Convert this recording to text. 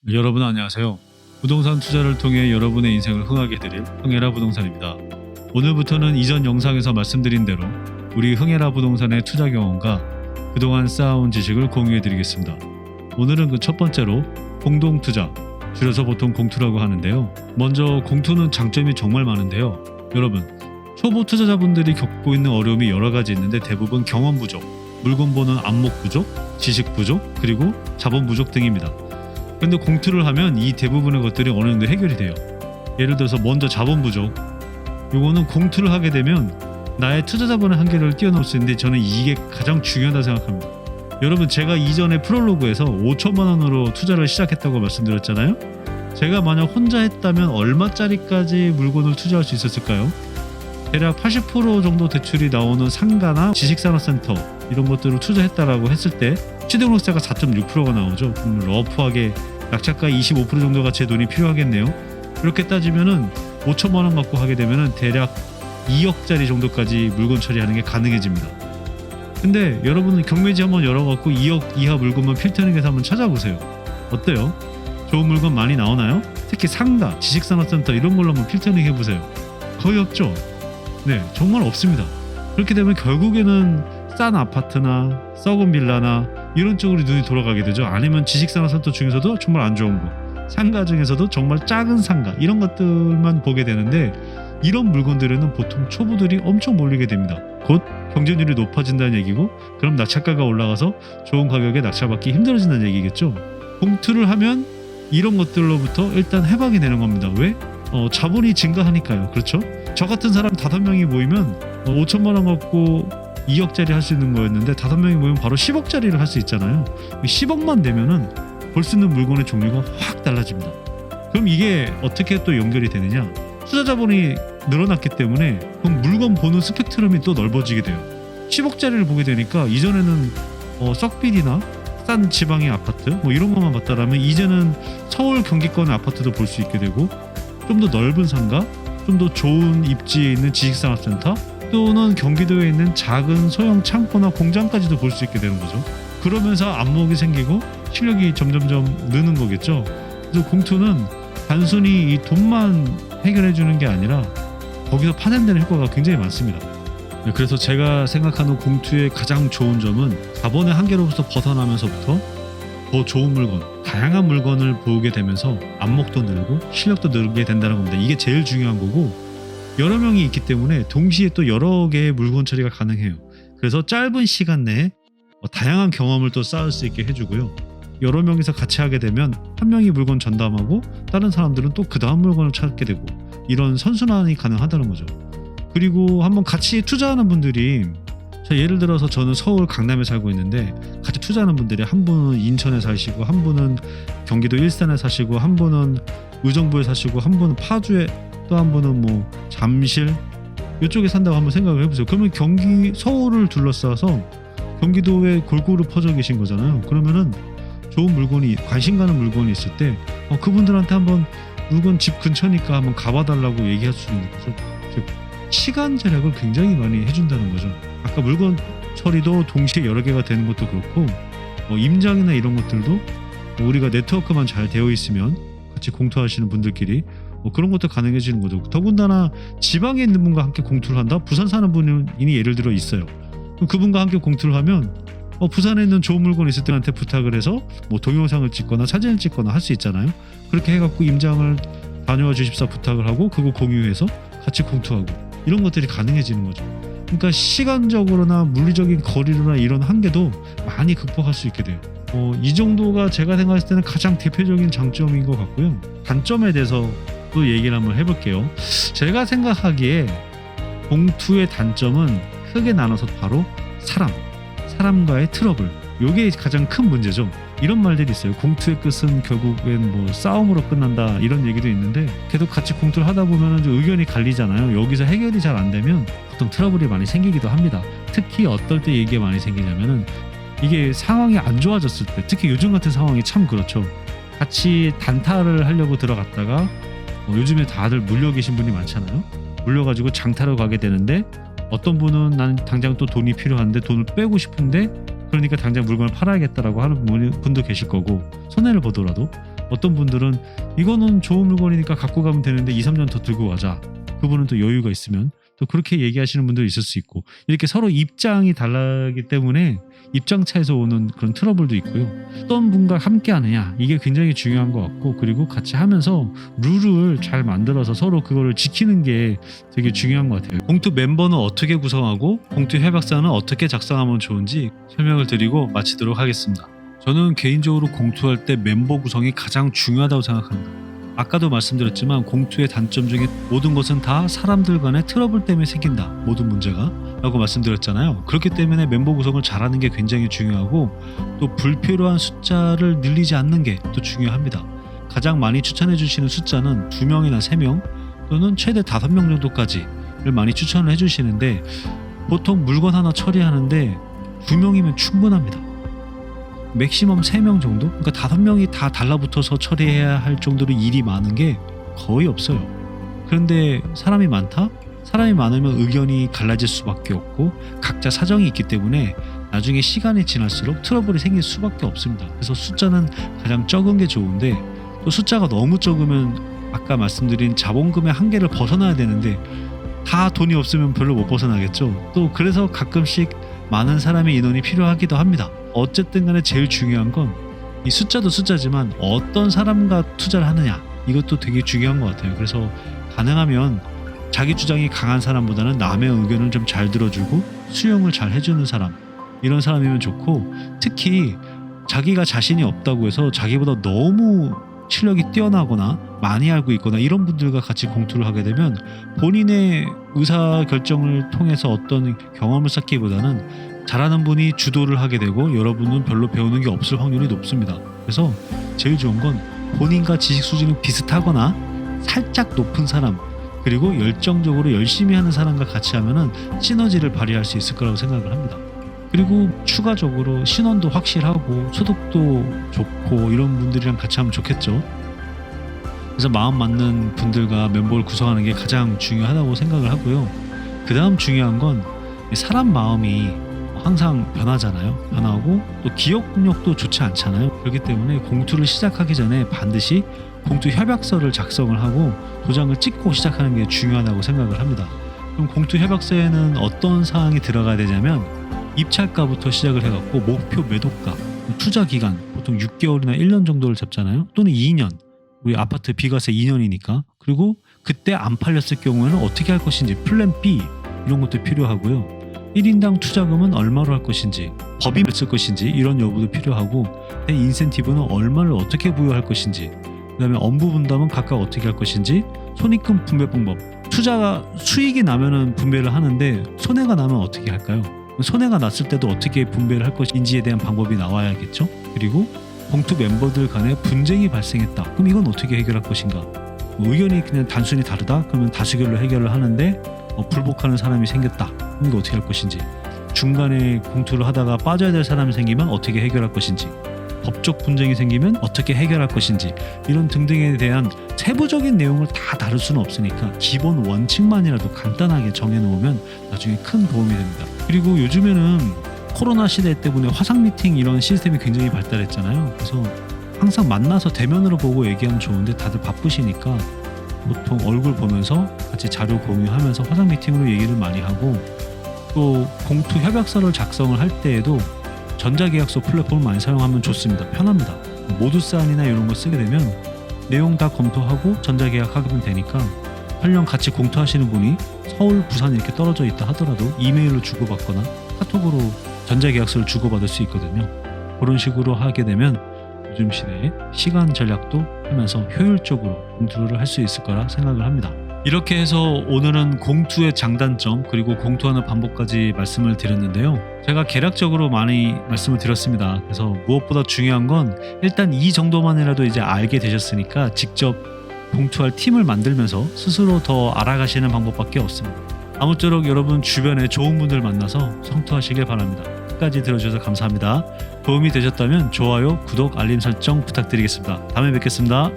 여러분 안녕하세요. 부동산 투자를 통해 여러분의 인생을 흥하게 해드릴 흥해라 부동산입니다. 오늘부터는 이전 영상에서 말씀드린 대로 우리 흥해라 부동산의 투자 경험과 그동안 쌓아온 지식을 공유해드리겠습니다. 오늘은 그 첫 번째로 공동투자, 줄여서 보통 공투라고 하는데요. 먼저 공투는 장점이 정말 많은데요. 여러분, 초보 투자자분들이 겪고 있는 어려움이 여러 가지 있는데 대부분 경험 부족, 물건 보는 안목 부족, 지식 부족, 그리고 자본 부족 등입니다. 근데 공투를 하면 이 대부분의 것들이 어느 정도 해결이 돼요. 예를 들어서 먼저 자본 부족, 요거는 공투를 하게 되면 나의 투자 자본의 한계를 뛰어넘을 수 있는데 저는 이게 가장 중요하다고 생각합니다. 여러분, 제가 이전에 프롤로그에서 5천만 원으로 투자를 시작했다고 말씀드렸잖아요. 제가 만약 혼자 했다면 얼마짜리까지 물건을 투자할 수 있었을까요? 대략 80% 정도 대출이 나오는 상가나 지식산업센터 이런 것들을 투자했다라고 했을 때 취득록세가 4.6%가 나오죠. 그럼 러프하게 낙찰가 25% 정도가 제 돈이 필요하겠네요. 이렇게 따지면은 5천만 원 갖고 하게 되면은 대략 2억짜리 정도까지 물건 처리하는 게 가능해집니다. 근데 여러분은 경매지 한번 열어갖고 2억 이하 물건만 필터링해서 한번 찾아보세요. 어때요? 좋은 물건 많이 나오나요? 특히 상가, 지식산업센터 이런 걸로 한번 필터링 해보세요. 거의 없죠? 네, 정말 없습니다. 그렇게 되면 결국에는 싼 아파트나 썩은 빌라나 이런 쪽으로 눈이 돌아가게 되죠. 아니면 지식산업센터 중에서도 정말 안 좋은 거, 상가 중에서도 정말 작은 상가 이런 것들만 보게 되는데 이런 물건들에는 보통 초보들이 엄청 몰리게 됩니다. 곧 경쟁률이 높아진다는 얘기고, 그럼 낙찰가가 올라가서 좋은 가격에 낙찰받기 힘들어진다는 얘기겠죠. 공투를 하면 이런 것들로부터 일단 해방이 되는 겁니다. 왜? 자본이 증가하니까요. 그렇죠? 저 같은 사람 5명이 모이면 5천만 원 갖고 2억짜리 할 수 있는 거였는데 5명이 모이면 바로 10억짜리를 할 수 있잖아요. 10억만 되면은 볼 수 있는 물건의 종류가 확 달라집니다. 그럼 이게 어떻게 또 연결이 되느냐? 투자 자본이 늘어났기 때문에 그럼 물건 보는 스펙트럼이 또 넓어지게 돼요. 10억짜리를 보게 되니까 이전에는 썩빌이나 싼 지방의 아파트 뭐 이런 것만 봤다라면 이제는 서울 경기권의 아파트도 볼 수 있게 되고, 좀 더 넓은 상가, 좀 더 좋은 입지에 있는 지식산업센터 또는 경기도에 있는 작은 소형 창고나 공장까지도 볼 수 있게 되는 거죠. 그러면서 안목이 생기고 실력이 점점점 느는 거겠죠. 그래서 공투는 단순히 이 돈만 해결해 주는 게 아니라 거기서 파생되는 효과가 굉장히 많습니다. 그래서 제가 생각하는 공투의 가장 좋은 점은 자본의 한계로부터 벗어나면서부터 더 좋은 물건, 다양한 물건을 보게 되면서 안목도 늘고 실력도 늘게 된다는 겁니다. 이게 제일 중요한 거고, 여러 명이 있기 때문에 동시에 또 여러 개의 물건 처리가 가능해요. 그래서 짧은 시간 내에 다양한 경험을 또 쌓을 수 있게 해주고요. 여러 명이서 같이 하게 되면 한 명이 물건 전담하고 다른 사람들은 또 그 다음 물건을 찾게 되고, 이런 선순환이 가능하다는 거죠. 그리고 한번 같이 투자하는 분들이, 예를 들어서 저는 서울 강남에 살고 있는데 같이 투자하는 분들이 한 분은 인천에 사시고, 한 분은 경기도 일산에 사시고, 한 분은 의정부에 사시고, 한 분은 파주에, 또 한 분은 뭐 잠실 이쪽에 산다고 한번 생각을 해보세요. 그러면 서울을 둘러싸서 경기도에 골고루 퍼져 계신 거잖아요. 그러면은 좋은 물건이, 관심 가는 물건이 있을 때 그분들한테 한번 물건 집 근처니까 한번 가봐달라고 얘기할 수 있는 거죠. 즉 시간 절약을 굉장히 많이 해준다는 거죠. 아까 물건 처리도 동시에 여러 개가 되는 것도 그렇고, 임장이나 이런 것들도 우리가 네트워크만 잘 되어 있으면 같이 공투하시는 분들끼리 그런 것도 가능해지는 거죠. 더군다나 지방에 있는 분과 함께 공투를 한다? 부산 사는 분이 예를 들어 있어요. 그럼 그분과 함께 공투를 하면 부산에 있는 좋은 물건 있을 때한테 부탁을 해서 뭐 동영상을 찍거나 사진을 찍거나 할 수 있잖아요. 그렇게 해갖고 임장을 다녀와 주십사 부탁을 하고 그거 공유해서 같이 공투하고 이런 것들이 가능해지는 거죠. 그러니까 시간적으로나 물리적인 거리로나 이런 한계도 많이 극복할 수 있게 돼요. 이 정도가 제가 생각했을 때는 가장 대표적인 장점인 것 같고요. 단점에 대해서 또 얘기를 한번 해볼게요. 제가 생각하기에 공투의 단점은 크게 나눠서 바로 사람과의 트러블, 이게 가장 큰 문제죠. 이런 말들이 있어요. 공투의 끝은 결국엔 뭐 싸움으로 끝난다, 이런 얘기도 있는데 계속 같이 공투를 하다 보면 좀 의견이 갈리잖아요. 여기서 해결이 잘 안 되면 보통 트러블이 많이 생기기도 합니다. 특히 어떨 때 얘기가 많이 생기냐면은 이게 상황이 안 좋아졌을 때, 특히 요즘 같은 상황이 참 그렇죠. 같이 단타를 하려고 들어갔다가 요즘에 다들 물려 계신 분이 많잖아요. 물려가지고 장타로 가게 되는데 어떤 분은 난 당장 또 돈이 필요한데 돈을 빼고 싶은데 그러니까 당장 물건을 팔아야겠다라고 하는 분도 계실 거고, 손해를 보더라도 어떤 분들은 이거는 좋은 물건이니까 갖고 가면 되는데 2, 3년 더 들고 가자. 그분은 또 여유가 있으면 또 그렇게 얘기하시는 분도 있을 수 있고, 이렇게 서로 입장이 달라기 때문에 입장 차에서 오는 그런 트러블도 있고요. 어떤 분과 함께 하느냐, 이게 굉장히 중요한 것 같고, 그리고 같이 하면서 룰을 잘 만들어서 서로 그거를 지키는 게 되게 중요한 것 같아요. 공투 멤버는 어떻게 구성하고 공투 협약서는 어떻게 작성하면 좋은지 설명을 드리고 마치도록 하겠습니다. 저는 개인적으로 공투할 때 멤버 구성이 가장 중요하다고 생각합니다. 아까도 말씀드렸지만 공투의 단점 중에 모든 것은 다 사람들 간의 트러블 때문에 생긴다, 모든 문제가 라고 말씀드렸잖아요. 그렇기 때문에 멤버 구성을 잘하는 게 굉장히 중요하고, 또 불필요한 숫자를 늘리지 않는 게 또 중요합니다. 가장 많이 추천해 주시는 숫자는 2명이나 3명 또는 최대 5명 정도까지를 많이 추천을 해주시는데, 보통 물건 하나 처리하는데 2명이면 충분합니다. 맥시멈 3명 정도? 그러니까 5명이 다 달라붙어서 처리해야 할 정도로 일이 많은 게 거의 없어요. 그런데 사람이 많다? 사람이 많으면 의견이 갈라질 수밖에 없고 각자 사정이 있기 때문에 나중에 시간이 지날수록 트러블이 생길 수밖에 없습니다. 그래서 숫자는 가장 적은 게 좋은데, 또 숫자가 너무 적으면 아까 말씀드린 자본금의 한계를 벗어나야 되는데 다 돈이 없으면 별로 못 벗어나겠죠. 또 그래서 가끔씩 많은 사람의 인원이 필요하기도 합니다. 어쨌든 간에 제일 중요한 건 이 숫자도 숫자지만 어떤 사람과 투자를 하느냐, 이것도 되게 중요한 것 같아요. 그래서 가능하면 자기 주장이 강한 사람보다는 남의 의견을 좀 잘 들어주고 수용을 잘 해주는 사람, 이런 사람이면 좋고, 특히 자기가 자신이 없다고 해서 자기보다 너무 실력이 뛰어나거나 많이 알고 있거나 이런 분들과 같이 공투를 하게 되면 본인의 의사결정을 통해서 어떤 경험을 쌓기보다는 잘하는 분이 주도를 하게 되고 여러분은 별로 배우는 게 없을 확률이 높습니다. 그래서 제일 좋은 건 본인과 지식 수준이 비슷하거나 살짝 높은 사람, 그리고 열정적으로 열심히 하는 사람과 같이 하면은 시너지를 발휘할 수 있을 거라고 생각을 합니다. 그리고 추가적으로 신원도 확실하고 소득도 좋고 이런 분들이랑 같이 하면 좋겠죠. 그래서 마음 맞는 분들과 멤버를 구성하는 게 가장 중요하다고 생각을 하고요. 그 다음 중요한 건 사람 마음이 항상 변하잖아요. 변하고 또 기억력도 좋지 않잖아요. 그렇기 때문에 공투를 시작하기 전에 반드시 공투 협약서를 작성을 하고 도장을 찍고 시작하는 게 중요하다고 생각을 합니다. 그럼 공투 협약서에는 어떤 사항이 들어가야 되냐면, 입찰가부터 시작을 해갖고 목표 매도가, 투자 기간 보통 6개월이나 1년 정도를 잡잖아요. 또는 2년, 우리 아파트 비과세 2년이니까. 그리고 그때 안 팔렸을 경우에는 어떻게 할 것인지 플랜 B, 이런 것도 필요하고요. 1인당 투자금은 얼마로 할 것인지, 법이 몇 쓸 것인지 이런 여부도 필요하고, 내 인센티브는 얼마를 어떻게 부여할 것인지, 그 다음에 업무 분담은 각각 어떻게 할 것인지, 손익금 분배 방법, 투자가 수익이 나면은 분배를 하는데 손해가 나면 어떻게 할까요? 손해가 났을 때도 어떻게 분배를 할 것인지에 대한 방법이 나와야겠죠. 그리고 공투 멤버들 간에 분쟁이 발생했다. 그럼 이건 어떻게 해결할 것인가? 의견이 그냥 단순히 다르다? 그러면 다수결로 해결을 하는데 불복하는 사람이 생겼다. 그럼 이거 어떻게 할 것인지, 중간에 공투를 하다가 빠져야 될 사람이 생기면 어떻게 해결할 것인지, 법적 분쟁이 생기면 어떻게 해결할 것인지, 이런 등등에 대한 세부적인 내용을 다 다룰 수는 없으니까 기본 원칙만이라도 간단하게 정해놓으면 나중에 큰 도움이 됩니다. 그리고 요즘에는 코로나 시대 때문에 화상 미팅 이런 시스템이 굉장히 발달했잖아요. 그래서 항상 만나서 대면으로 보고 얘기하면 좋은데 다들 바쁘시니까 보통 얼굴 보면서 같이 자료 공유하면서 화상 미팅으로 얘기를 많이 하고, 또 공투 협약서를 작성을 할 때에도 전자계약서 플랫폼을 많이 사용하면 좋습니다. 편합니다. 모두사인이나 이런 거 쓰게 되면 내용 다 검토하고 전자계약하면 되니까, 설령 같이 공투하시는 분이 서울, 부산 이렇게 떨어져 있다 하더라도 이메일로 주고받거나 카톡으로 전자계약서를 주고받을 수 있거든요. 그런 식으로 하게 되면 요즘 시대에 시간 전략도 하면서 효율적으로 공투를 할 수 있을 거라 생각을 합니다. 이렇게 해서 오늘은 공투의 장단점 그리고 공투하는 방법까지 말씀을 드렸는데요. 제가 개략적으로 많이 말씀을 드렸습니다. 그래서 무엇보다 중요한 건 일단 이 정도만이라도 이제 알게 되셨으니까 직접 공투할 팀을 만들면서 스스로 더 알아가시는 방법밖에 없습니다. 아무쪼록 여러분 주변에 좋은 분들 만나서 성투하시길 바랍니다. 끝까지 들어주셔서 감사합니다. 도움이 되셨다면 좋아요, 구독, 알림 설정 부탁드리겠습니다. 다음에 뵙겠습니다.